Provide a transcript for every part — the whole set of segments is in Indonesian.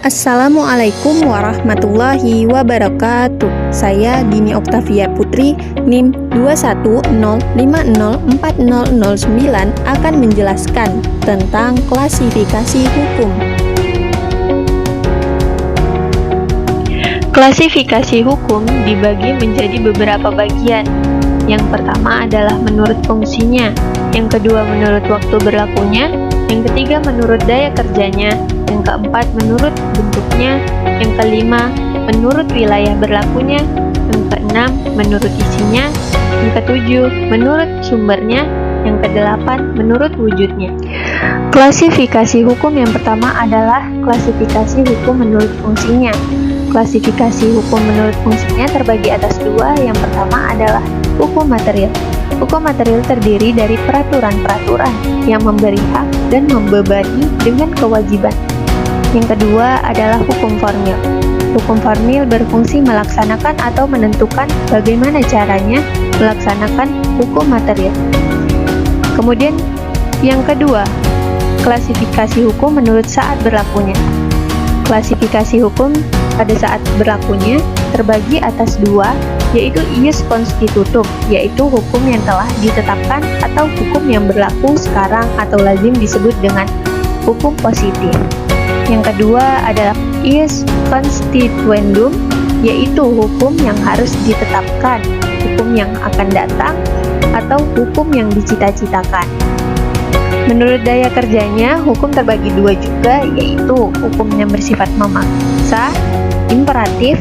Assalamualaikum warahmatullahi wabarakatuh. Saya Dini Oktavia Putri, NIM 210504009 akan menjelaskan tentang klasifikasi hukum. Klasifikasi hukum dibagi menjadi beberapa bagian. Yang pertama adalah menurut fungsinya, yang kedua menurut waktu berlakunya, yang ketiga menurut daya kerjanya, yang keempat menurut bentuknya, yang kelima menurut wilayah berlakunya, yang keenam menurut isinya, yang ketujuh menurut sumbernya, yang kedelapan menurut wujudnya. Klasifikasi hukum yang pertama adalah klasifikasi hukum menurut fungsinya. Klasifikasi hukum menurut fungsinya terbagi atas dua. Yang pertama adalah hukum material. Hukum material terdiri dari peraturan-peraturan yang memberi hak dan membebani dengan kewajiban. Yang kedua adalah hukum formil. Hukum formil berfungsi melaksanakan atau menentukan bagaimana caranya melaksanakan hukum material. Kemudian yang kedua, klasifikasi hukum menurut saat berlakunya. Klasifikasi hukum pada saat berlakunya terbagi atas dua, yaitu ius constitutum, yaitu hukum yang telah ditetapkan atau hukum yang berlaku sekarang atau lazim disebut dengan hukum positif. Yang kedua adalah ius constituendum, yaitu hukum yang harus ditetapkan, hukum yang akan datang, atau hukum yang dicita-citakan. Menurut daya kerjanya, hukum terbagi dua juga, yaitu hukum yang bersifat memaksa, imperatif,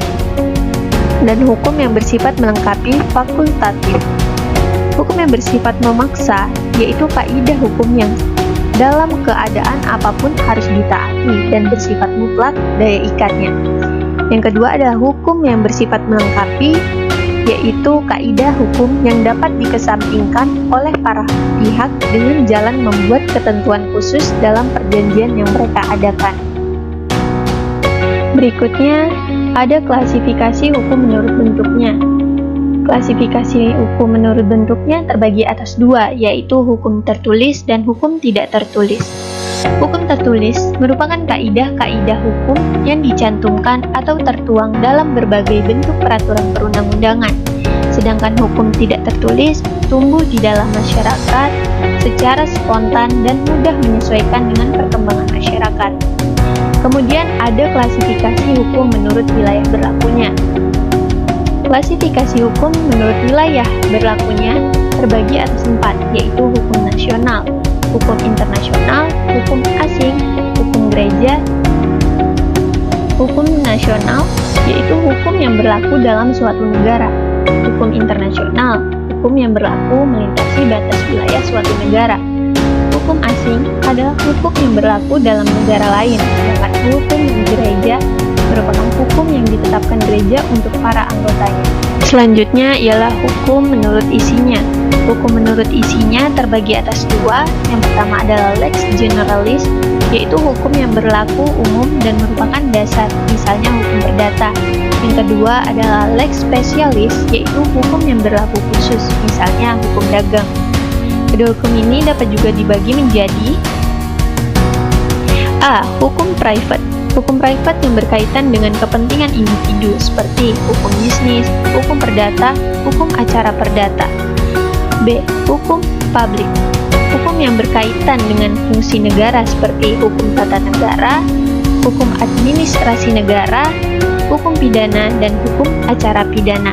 dan hukum yang bersifat melengkapi, fakultatif. Hukum yang bersifat memaksa, yaitu kaidah hukum yang dalam keadaan apapun harus ditaati dan bersifat mutlak daya ikatnya. Yang kedua adalah hukum yang bersifat melengkapi, yaitu kaidah hukum yang dapat dikesampingkan oleh para pihak dengan jalan membuat ketentuan khusus dalam perjanjian yang mereka adakan. Berikutnya ada klasifikasi hukum menurut bentuknya. Klasifikasi hukum menurut bentuknya terbagi atas dua, yaitu hukum tertulis dan hukum tidak tertulis. Hukum tertulis merupakan kaidah-kaidah hukum yang dicantumkan atau tertuang dalam berbagai bentuk peraturan perundang-undangan. Sedangkan hukum tidak tertulis tumbuh di dalam masyarakat secara spontan dan mudah menyesuaikan dengan perkembangan masyarakat. Kemudian ada klasifikasi hukum menurut wilayah berlakunya. Klasifikasi hukum menurut wilayah berlakunya terbagi atas empat, yaitu hukum nasional, hukum internasional, hukum asing, hukum gereja. Hukum nasional yaitu hukum yang berlaku dalam suatu negara. Hukum internasional, hukum yang berlaku melintasi batas wilayah suatu negara. Hukum asing adalah hukum yang berlaku dalam negara lain, sedangkan hukum gereja merupakan hukum yang ditetapkan gereja untuk para anggotanya. Selanjutnya ialah hukum menurut isinya. Hukum menurut isinya terbagi atas dua. Yang pertama adalah lex generalis, yaitu hukum yang berlaku umum dan merupakan dasar, misalnya hukum perdata. Yang kedua adalah lex specialis, yaitu hukum yang berlaku khusus, misalnya hukum dagang. Kedua hukum ini dapat juga dibagi menjadi A. Hukum private. Hukum private yang berkaitan dengan kepentingan individu seperti hukum bisnis, hukum perdata, hukum acara perdata. B. Hukum publik. Hukum yang berkaitan dengan fungsi negara seperti hukum tata negara, hukum administrasi negara, hukum pidana, dan hukum acara pidana.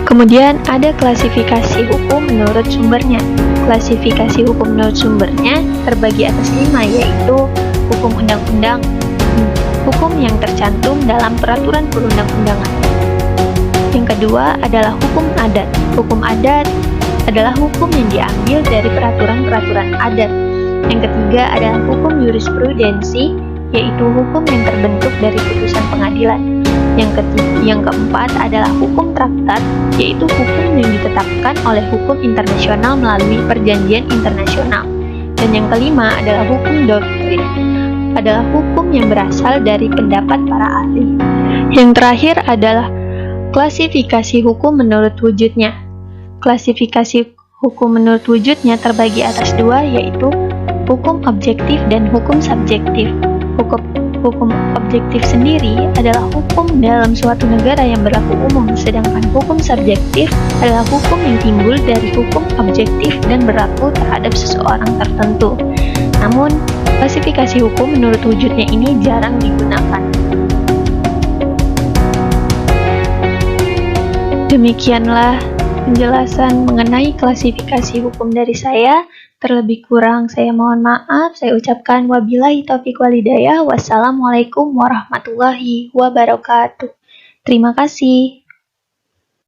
Kemudian ada klasifikasi hukum menurut sumbernya. Klasifikasi hukum menurut sumbernya terbagi atas 5, yaitu hukum undang-undang, hukum yang tercantum dalam peraturan perundang-undangan. Yang kedua adalah hukum adat. Hukum adat adalah hukum yang diambil dari peraturan-peraturan adat. Yang ketiga adalah hukum jurisprudensi, yaitu hukum yang terbentuk dari putusan pengadilan. Yang keempat adalah hukum traktat, yaitu hukum yang ditetapkan oleh hukum internasional melalui perjanjian internasional. Dan yang kelima adalah hukum doktrin, adalah hukum yang berasal dari pendapat para ahli. Yang terakhir adalah klasifikasi hukum menurut wujudnya. Klasifikasi hukum menurut wujudnya terbagi atas dua, yaitu hukum objektif dan hukum subjektif. Hukum objektif sendiri adalah hukum dalam suatu negara yang berlaku umum, sedangkan hukum subjektif adalah hukum yang timbul dari hukum objektif dan berlaku terhadap seseorang tertentu. Namun, klasifikasi hukum menurut wujudnya ini jarang digunakan. Demikianlah penjelasan mengenai klasifikasi hukum dari saya. Terlebih kurang saya mohon maaf. Saya ucapkan wabillahi taufiq walhidayah. Wassalamualaikum warahmatullahi wabarakatuh. Terima kasih.